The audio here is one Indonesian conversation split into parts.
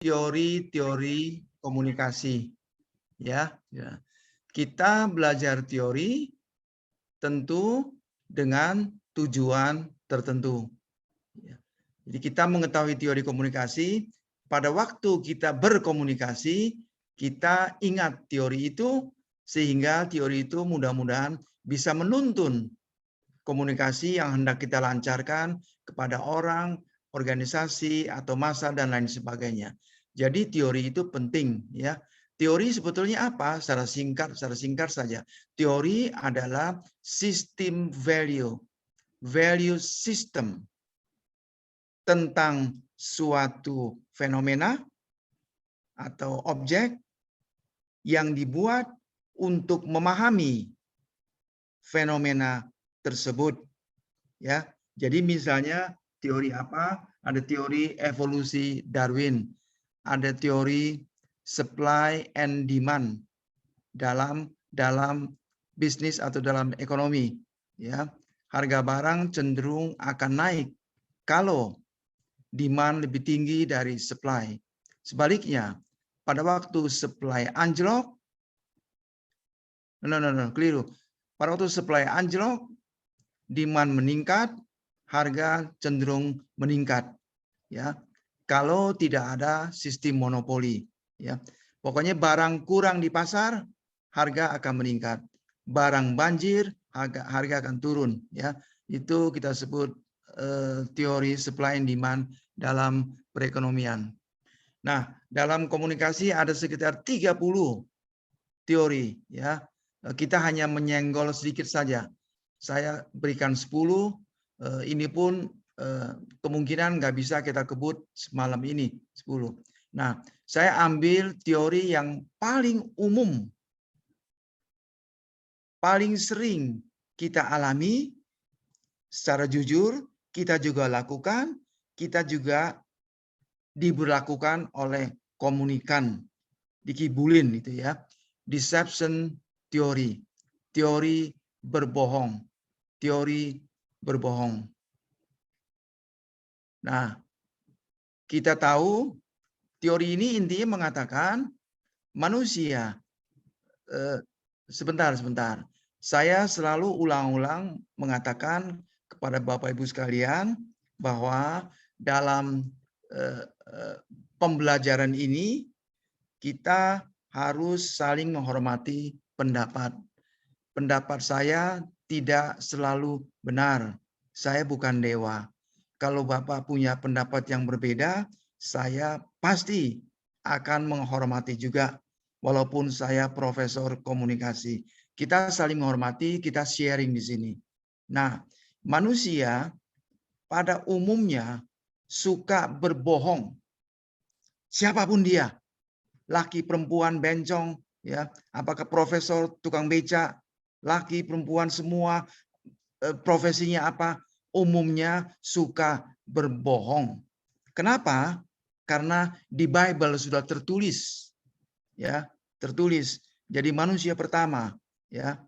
teori-teori komunikasi. Ya. Kita belajar teori tentu dengan tujuan tertentu. Jadi kita mengetahui teori komunikasi, pada waktu kita berkomunikasi, kita ingat teori itu, sehingga teori itu mudah-mudahan bisa menuntun komunikasi yang hendak kita lancarkan kepada orang, organisasi, atau massa, dan lain sebagainya. Jadi teori itu penting, ya. Teori sebetulnya apa? Secara singkat saja. Teori adalah sistem value system tentang suatu fenomena atau objek yang dibuat untuk memahami fenomena tersebut. Ya, jadi misalnya teori apa? Ada teori evolusi Darwin, ada teori supply and demand dalam bisnis atau dalam ekonomi. Ya, harga barang cenderung akan naik kalau demand lebih tinggi dari supply. Sebaliknya, pada waktu supply anjlok, keliru. Pada waktu supply anjlok, demand meningkat, harga cenderung meningkat. Ya, kalau tidak ada sistem monopoli. Ya, pokoknya barang kurang di pasar, harga akan meningkat. Barang banjir, harga akan turun. Ya, itu kita sebut teori supply and demand dalam perekonomian. Nah, dalam komunikasi ada sekitar 30 teori, ya. Kita hanya menyenggol sedikit saja. Saya berikan 10, ini pun kemungkinan nggak bisa kita kebut semalam ini 10. Nah, saya ambil teori yang paling umum, paling sering kita alami secara jujur, kita juga lakukan, kita juga diberlakukan oleh komunikan, dikibulin itu ya. Deception theory, teori berbohong, teori berbohong. Nah, kita tahu teori ini intinya mengatakan manusia, sebentar. Saya selalu ulang-ulang mengatakan kepada Bapak Ibu sekalian bahwa dalam pembelajaran ini kita harus saling menghormati pendapat. Pendapat saya tidak selalu benar. Saya bukan dewa. Kalau Bapak punya pendapat yang berbeda, saya pasti akan menghormati juga. Walaupun saya profesor komunikasi. Kita saling menghormati, kita sharing di sini. Nah, manusia pada umumnya suka berbohong. Siapapun dia. Laki, perempuan, bencong, ya, apakah profesor, tukang beca, laki, perempuan, semua profesinya apa, umumnya suka berbohong. Kenapa? Karena di Bible sudah tertulis, ya, tertulis. Jadi manusia pertama, ya,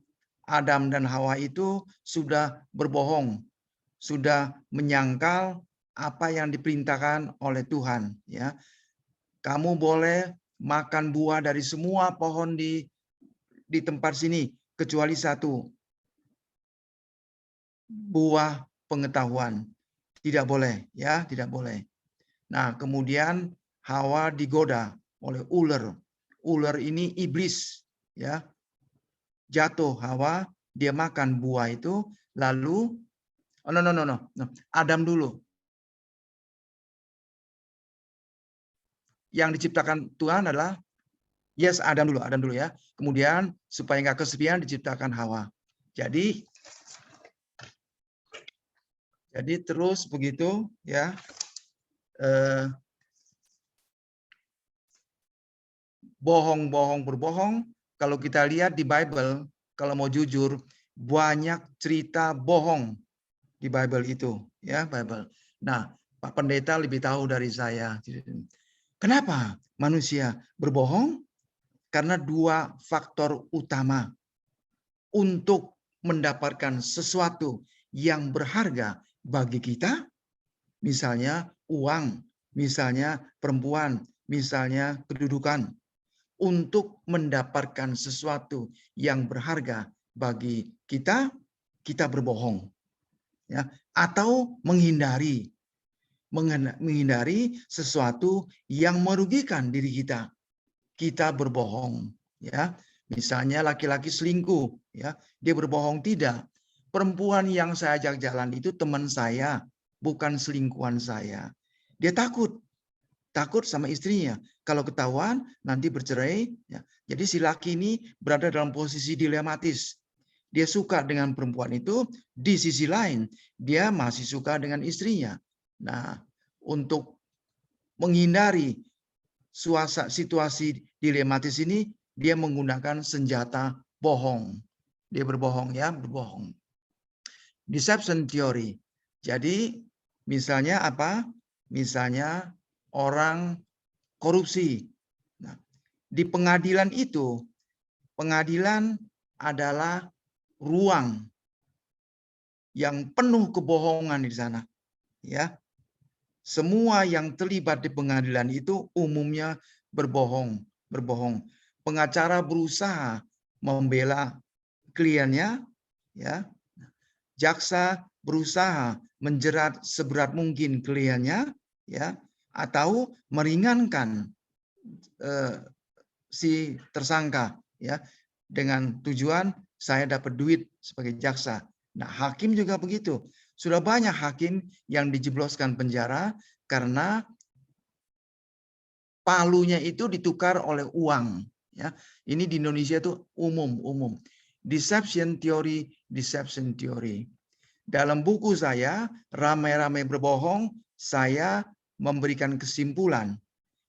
Adam dan Hawa itu sudah berbohong, sudah menyangkal apa yang diperintahkan oleh Tuhan, ya. Kamu boleh makan buah dari semua pohon di tempat sini kecuali satu, buah pengetahuan. Tidak boleh, ya, tidak boleh. Nah, kemudian Hawa digoda oleh ular. Ular ini iblis, ya. Jatuh Hawa, dia makan buah itu, lalu Adam dulu. Yang diciptakan Tuhan adalah Adam dulu ya. Kemudian supaya nggak kesepian diciptakan Hawa. Jadi terus begitu ya. Berbohong. Kalau kita lihat di Bible, kalau mau jujur, banyak cerita bohong di Bible itu, ya, Bible. Nah, Pak Pendeta lebih tahu dari saya. Kenapa manusia berbohong? Karena dua faktor utama. Untuk mendapatkan sesuatu yang berharga bagi kita, misalnya uang, misalnya perempuan, misalnya kedudukan, untuk mendapatkan sesuatu yang berharga bagi kita, kita berbohong, ya, atau menghindari sesuatu yang merugikan diri kita, kita berbohong, ya. Misalnya laki-laki selingkuh, ya, dia berbohong, tidak. Perempuan yang saya ajak jalan itu teman saya, bukan selingkuhan saya. Dia takut sama istrinya. Kalau ketahuan nanti bercerai, ya. Jadi si laki ini berada dalam posisi dilematis. Dia suka dengan perempuan itu, di sisi lain dia masih suka dengan istrinya. Nah, untuk menghindari situasi dilematis ini, dia menggunakan senjata bohong. Dia berbohong, ya, berbohong. Deception theory. Jadi misalnya apa? Misalnya orang korupsi. Nah, di pengadilan itu, pengadilan adalah ruang yang penuh kebohongan di sana, ya. Semua yang terlibat di pengadilan itu umumnya berbohong. Pengacara berusaha membela kliennya, ya. Jaksa berusaha menjerat seberat mungkin kliennya, ya, atau meringankan si tersangka, ya, dengan tujuan saya dapat duit sebagai jaksa. Nah, hakim juga begitu. Sudah banyak hakim yang dijebloskan penjara karena palunya itu ditukar oleh uang, ya. Ini di Indonesia itu umum. Deception theory. Dalam buku saya, Ramai-Ramai Berbohong, saya memberikan kesimpulan,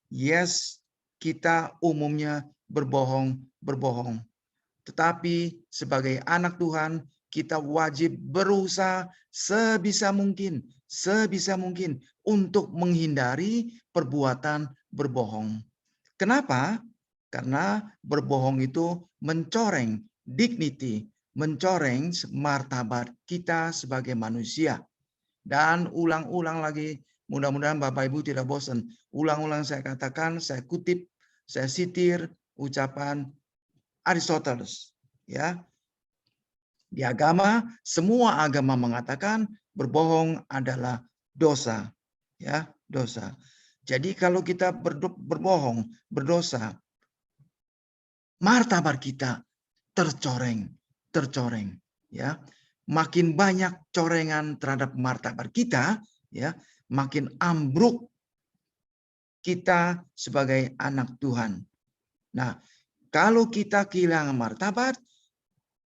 yes, kita umumnya berbohong. Tetapi sebagai anak Tuhan, kita wajib berusaha sebisa mungkin untuk menghindari perbuatan berbohong. Kenapa? Karena berbohong itu mencoreng dignity, mencoreng martabat kita sebagai manusia. Dan ulang-ulang lagi, mudah-mudahan Bapak Ibu tidak bosan. Ulang-ulang saya katakan, saya kutip, saya sitir ucapan Aristoteles, ya. Di agama, semua agama mengatakan berbohong adalah dosa, ya, dosa. Jadi kalau kita berbohong, berdosa, martabat kita tercoreng, ya. Makin banyak corengan terhadap martabat kita, ya, makin ambruk kita sebagai anak Tuhan. Nah, kalau kita kehilangan martabat,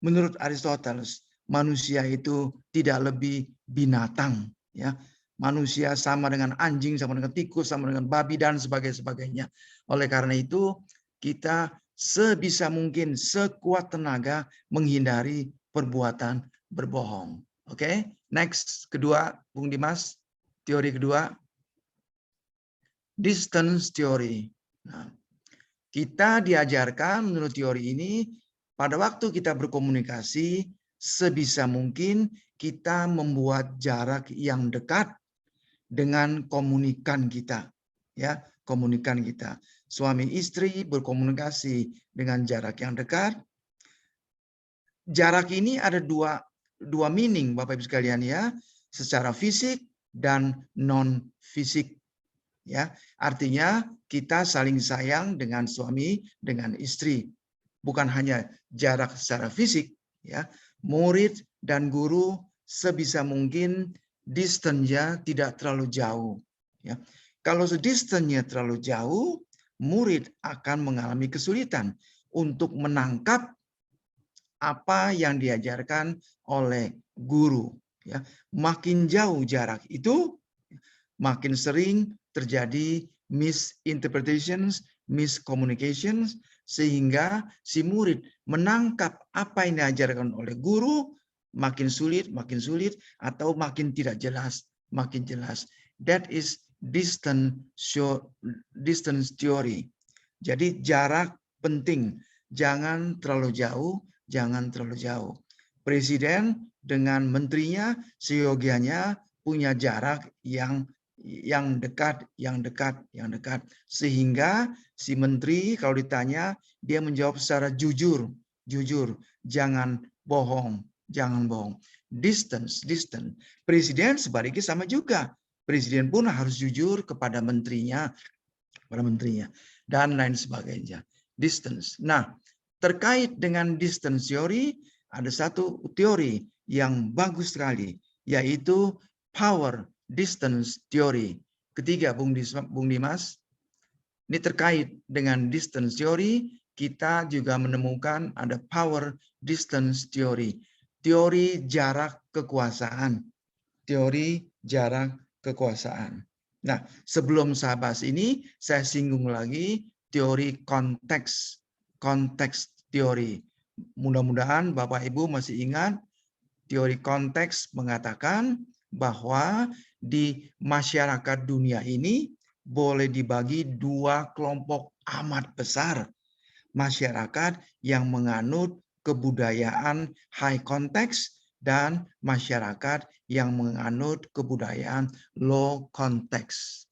menurut Aristoteles, manusia itu tidak lebih binatang, ya. Manusia sama dengan anjing, sama dengan tikus, sama dengan babi dan sebagainya. Oleh karena itu, kita sebisa mungkin sekuat tenaga menghindari perbuatan berbohong. Oke, next, kedua, Bung Dimas, teori kedua, distance theory. Nah, kita diajarkan menurut teori ini, pada waktu kita berkomunikasi, sebisa mungkin kita membuat jarak yang dekat dengan komunikan kita, ya, komunikan kita. Suami istri berkomunikasi dengan jarak yang dekat. Jarak ini ada dua meaning, Bapak Ibu sekalian, ya, secara fisik dan non fisik. Ya, artinya kita saling sayang dengan suami, dengan istri. Bukan hanya jarak secara fisik, ya. Murid dan guru sebisa mungkin distance-nya tidak terlalu jauh, ya. Kalau distance-nya terlalu jauh, murid akan mengalami kesulitan untuk menangkap apa yang diajarkan oleh guru, ya. Makin jauh jarak itu, makin sering terjadi misinterpretations, miscommunications, sehingga si murid menangkap apa yang diajarkan oleh guru makin sulit, atau makin tidak jelas, makin jelas. That is distance theory. Jadi jarak penting, jangan terlalu jauh, Presiden dengan menterinya seyogianya punya jarak yang yang dekat, yang dekat, yang dekat. Sehingga si menteri kalau ditanya, dia menjawab secara jujur, jujur, jangan bohong, jangan bohong. Distance, distance. Presiden sebaliknya sama juga. Presiden pun harus jujur kepada menterinya, dan lain sebagainya. Distance. Nah, terkait dengan distance theory, ada satu teori yang bagus sekali, yaitu power distance theory. Ketiga, Bung Dimas, ini terkait dengan distance theory, kita juga menemukan ada power distance theory. Teori jarak kekuasaan. Teori jarak kekuasaan. Nah, sebelum saya bahas ini, saya singgung lagi teori konteks. Konteks teori. Mudah-mudahan Bapak Ibu masih ingat, teori konteks mengatakan bahwa di masyarakat dunia ini boleh dibagi dua kelompok amat besar. Masyarakat yang menganut kebudayaan high context dan masyarakat yang menganut kebudayaan low context.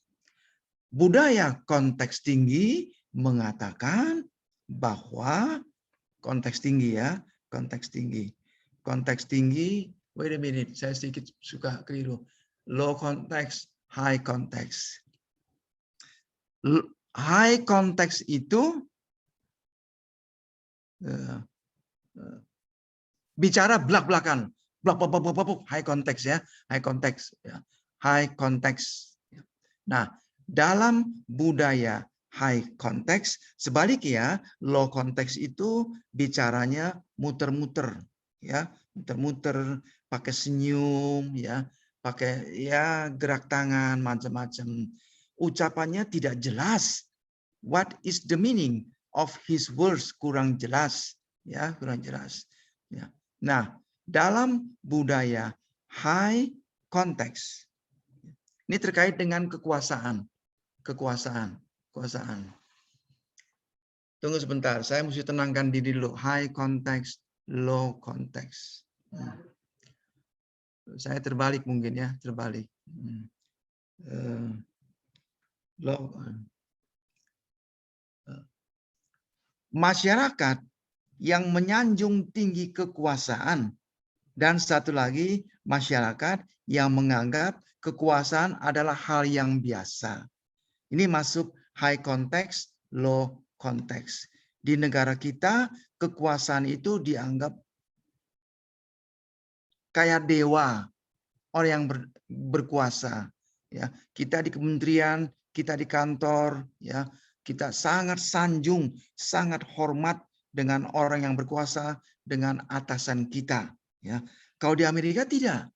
Budaya konteks tinggi mengatakan bahwa konteks tinggi ya, konteks tinggi. Konteks tinggi, wait a minute, saya sedikit suka keliru. Low context, high context. High context itu bicara belak-belakan, high context ya, high context ya, high context. Nah, dalam budaya high context, sebaliknya low context itu bicaranya muter-muter ya, muter-muter, pakai senyum ya, pakai ya gerak tangan macam-macam. Ucapannya tidak jelas. What is the meaning of his words, kurang jelas ya, kurang jelas ya. Nah, dalam budaya high context ini terkait dengan kekuasaan. Tunggu sebentar, saya mesti tenangkan diri dulu. High context, low context. Saya terbalik mungkin ya, terbalik. Masyarakat yang menyanjung tinggi kekuasaan, dan satu lagi masyarakat yang menganggap kekuasaan adalah hal yang biasa. Ini masuk high context, low context. Di negara kita kekuasaan itu dianggap kayak dewa, orang yang berkuasa. Ya, kita di kementerian, kita di kantor, ya, kita sangat sanjung, sangat hormat dengan orang yang berkuasa, dengan atasan kita. Ya, kalau di Amerika tidak.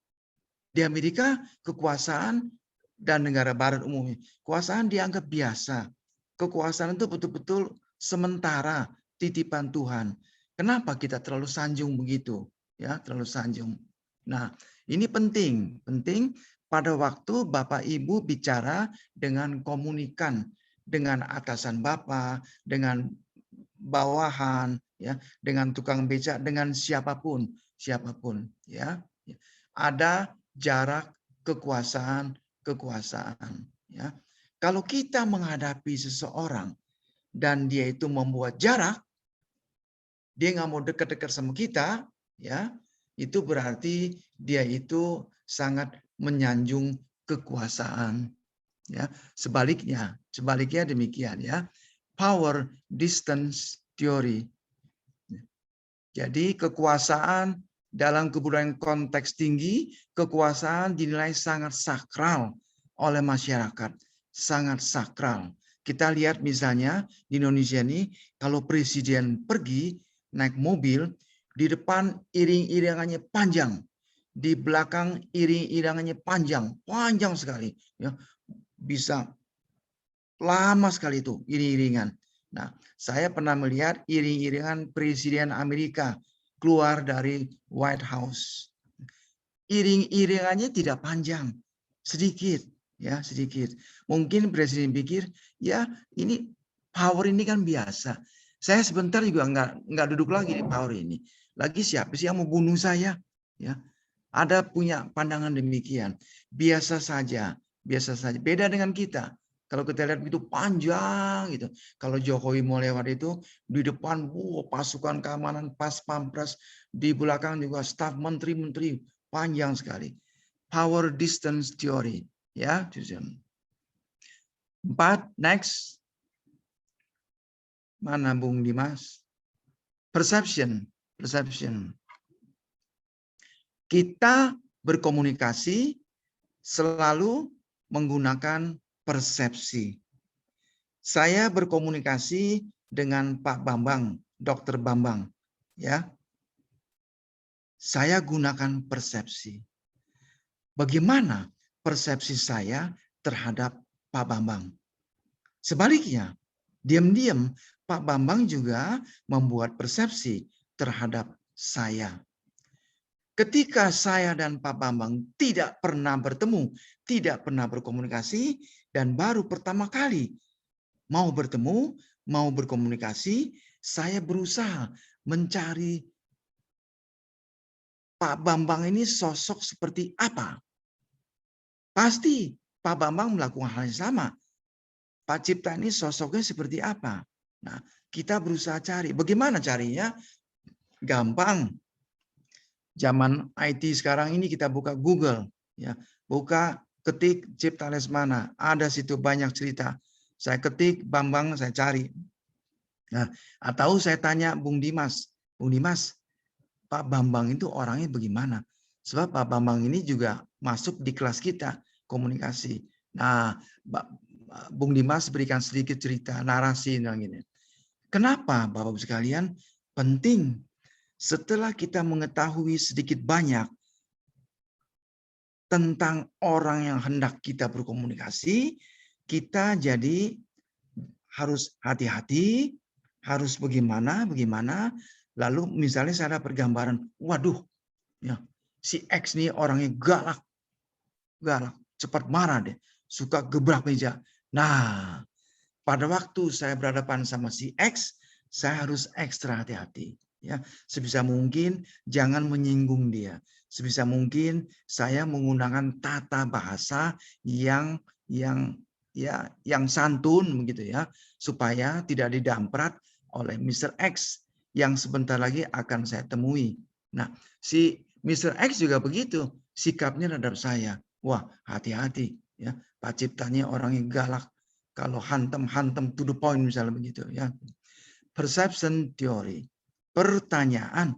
Di Amerika kekuasaan dan negara Barat umumnya, kekuasaan dianggap biasa. Kekuasaan itu betul-betul sementara, titipan Tuhan. Kenapa kita terlalu sanjung begitu? Ya, terlalu sanjung. Nah, ini penting pada waktu Bapak Ibu bicara dengan komunikan, dengan atasan Bapak, dengan bawahan, ya, dengan tukang becak, dengan siapapun, ya. Ada jarak kekuasaan, ya. Kalau kita menghadapi seseorang dan dia itu membuat jarak, dia nggak mau dekat-dekat sama kita, ya, itu berarti dia itu sangat menyanjung kekuasaan. Ya, sebaliknya demikian ya. Power distance theory. Jadi kekuasaan dalam kebudayaan konteks tinggi, kekuasaan dinilai sangat sakral oleh masyarakat, sangat sakral. Kita lihat misalnya di Indonesia ini, kalau presiden pergi naik mobil, di depan iring-iringannya panjang, di belakang iring-iringannya panjang sekali, ya, bisa lama sekali itu iring-iringan. Nah, saya pernah melihat iring-iringan Presiden Amerika keluar dari White House. Iring-iringannya tidak panjang, sedikit, ya, sedikit. Mungkin Presiden pikir, ya ini power ini kan biasa. Saya sebentar juga nggak duduk lagi di power ini. Lagi siapa sih yang mau bunuh saya? Ya, ada punya pandangan demikian. Biasa saja, biasa saja. Beda dengan kita. Kalau kita lihat itu panjang gitu. Kalau Jokowi mau lewat itu di depan pasukan keamanan, pas pampres, di belakang juga staf menteri-menteri, panjang sekali. Power distance theory, ya. 4, next. Mana Bung Dimas? Perception. Kita berkomunikasi selalu menggunakan persepsi. Saya berkomunikasi dengan Pak Bambang, Dr. Bambang, ya. Saya gunakan persepsi. Bagaimana persepsi saya terhadap Pak Bambang? Sebaliknya, diam-diam Pak Bambang juga membuat persepsi terhadap saya. Ketika saya dan Pak Bambang tidak pernah bertemu, tidak pernah berkomunikasi, dan baru pertama kali mau bertemu, mau berkomunikasi, saya berusaha mencari Pak Bambang ini sosok seperti apa. Pasti Pak Bambang melakukan hal yang sama. Pak Cipta ini sosoknya seperti apa. Nah, kita berusaha cari. Bagaimana carinya? Gampang. Zaman IT sekarang ini kita buka Google, ya, buka, ketik Cipta Lesmana, ada situ banyak cerita. Saya ketik Bambang, saya cari. Nah, atau saya tanya Bung Dimas, Pak Bambang itu orangnya bagaimana? Sebab Pak Bambang ini juga masuk di kelas kita komunikasi. Nah, Bung Dimas berikan sedikit cerita narasi yang ini. Kenapa Bapak-Ibu sekalian penting? Setelah kita mengetahui sedikit banyak tentang orang yang hendak kita berkomunikasi, kita jadi harus hati-hati, harus bagaimana, lalu misalnya saya dapat gambaran, waduh, ya, si X nih orangnya galak, cepat marah deh, suka gebrak meja. Nah, pada waktu saya berhadapan sama si X, saya harus ekstra hati-hati. Ya, sebisa mungkin jangan menyinggung dia. Sebisa mungkin saya menggunakan tata bahasa yang santun begitu ya, supaya tidak didamprat oleh Mr. X yang sebentar lagi akan saya temui. Nah, si Mr. X juga begitu sikapnya terhadap saya. Wah, hati-hati ya. Pak Ciptanya orang yang galak. Kalau hantam to the point misalnya begitu ya. Perception theory. Pertanyaan,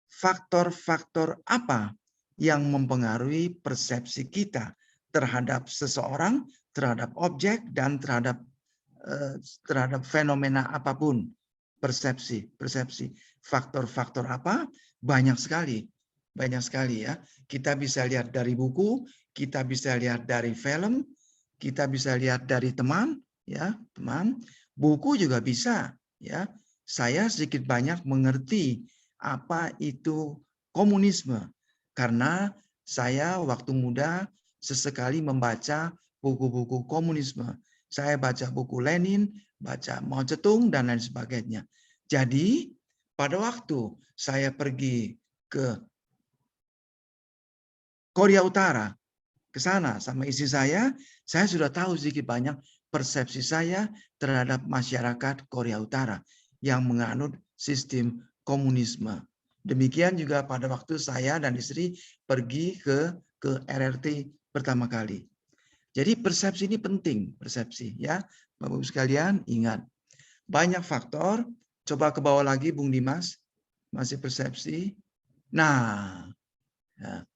faktor-faktor apa yang mempengaruhi persepsi kita terhadap seseorang, terhadap objek, dan terhadap fenomena apapun. Persepsi. Faktor-faktor apa? Banyak sekali ya. Kita bisa lihat dari buku, kita bisa lihat dari film, kita bisa lihat dari teman, ya, teman. Buku juga bisa, ya. Saya sedikit banyak mengerti apa itu komunisme karena saya waktu muda sesekali membaca buku-buku komunisme. Saya baca buku Lenin, baca Mao Zedong, dan lain sebagainya. Jadi, pada waktu saya pergi ke Korea Utara, ke sana sama istri saya sudah tahu sedikit banyak persepsi saya terhadap masyarakat Korea Utara yang menganut sistem komunisme. Demikian juga pada waktu saya dan istri pergi ke RRT pertama kali. Jadi persepsi ini penting, persepsi ya. Bapak-Ibu sekalian ingat, banyak faktor. Coba ke bawah lagi Bung Dimas, masih persepsi. Nah, ya.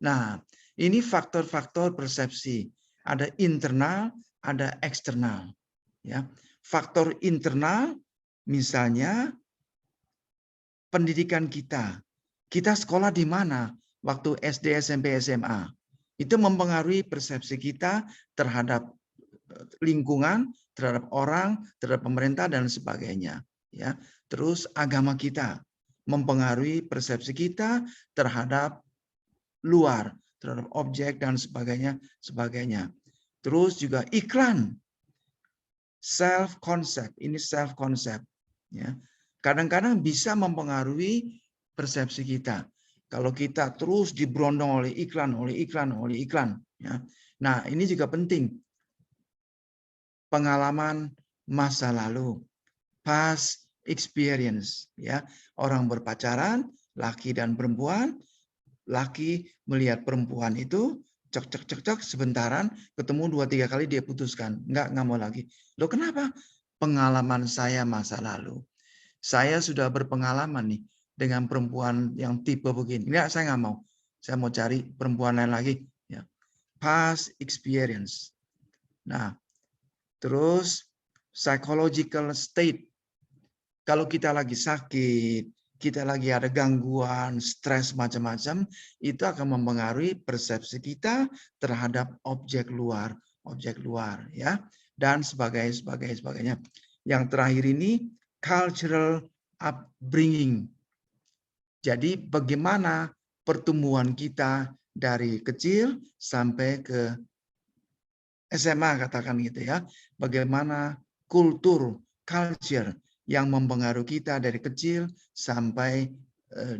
Nah, ini faktor-faktor persepsi. Ada internal, ada eksternal. Ya, faktor internal, misalnya pendidikan kita. Kita sekolah di mana waktu SD, SMP, SMA. Itu mempengaruhi persepsi kita terhadap lingkungan, terhadap orang, terhadap pemerintah, dan sebagainya. Ya, terus agama kita mempengaruhi persepsi kita terhadap luar, terhadap objek dan sebagainya. Terus juga iklan, self concept, ini self concept ya. Kadang-kadang bisa mempengaruhi persepsi kita. Kalau kita terus diberondong oleh iklan ya. Nah, ini juga penting. Pengalaman masa lalu, past experience, ya. Orang berpacaran, laki dan perempuan, laki melihat perempuan itu cek sebentaran, ketemu 2-3 kali dia putuskan, nggak mau lagi. Loh kenapa? Pengalaman saya masa lalu. Saya sudah berpengalaman nih dengan perempuan yang tipe begini. Enggak, saya nggak mau. Saya mau cari perempuan lain lagi. Ya. Past experience. Nah, terus psychological state. Kalau kita lagi sakit, kita lagi ada gangguan, stres macam-macam, itu akan mempengaruhi persepsi kita terhadap objek luar ya, dan sebagainya. Yang terakhir ini cultural upbringing. Jadi bagaimana pertumbuhan kita dari kecil sampai ke SMA katakan gitu ya. Bagaimana culture yang mempengaruhi kita dari kecil sampai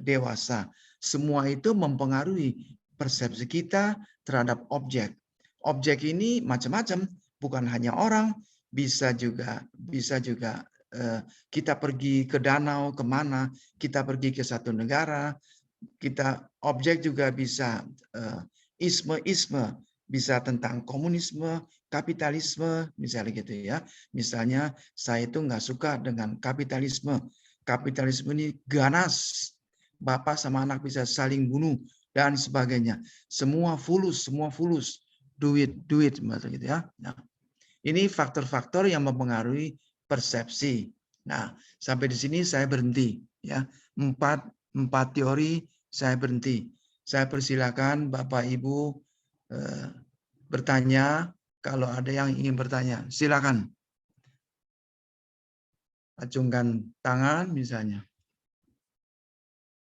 dewasa. Semua itu mempengaruhi persepsi kita terhadap objek. Objek ini macam-macam, bukan hanya orang, bisa juga kita pergi ke danau kemana, kita pergi ke satu negara, objek juga bisa isme, bisa tentang komunisme, kapitalisme, misalnya gitu ya. Misalnya saya itu nggak suka dengan kapitalisme. Kapitalisme ini ganas, bapak sama anak bisa saling bunuh dan sebagainya. Semua fulus, duit, misalnya gitu ya. Nah, ini faktor-faktor yang mempengaruhi persepsi. Nah, sampai di sini saya berhenti ya. Empat teori saya berhenti. Saya persilakan Bapak Ibu bertanya kalau ada yang ingin bertanya. Silakan. Acungkan tangan misalnya.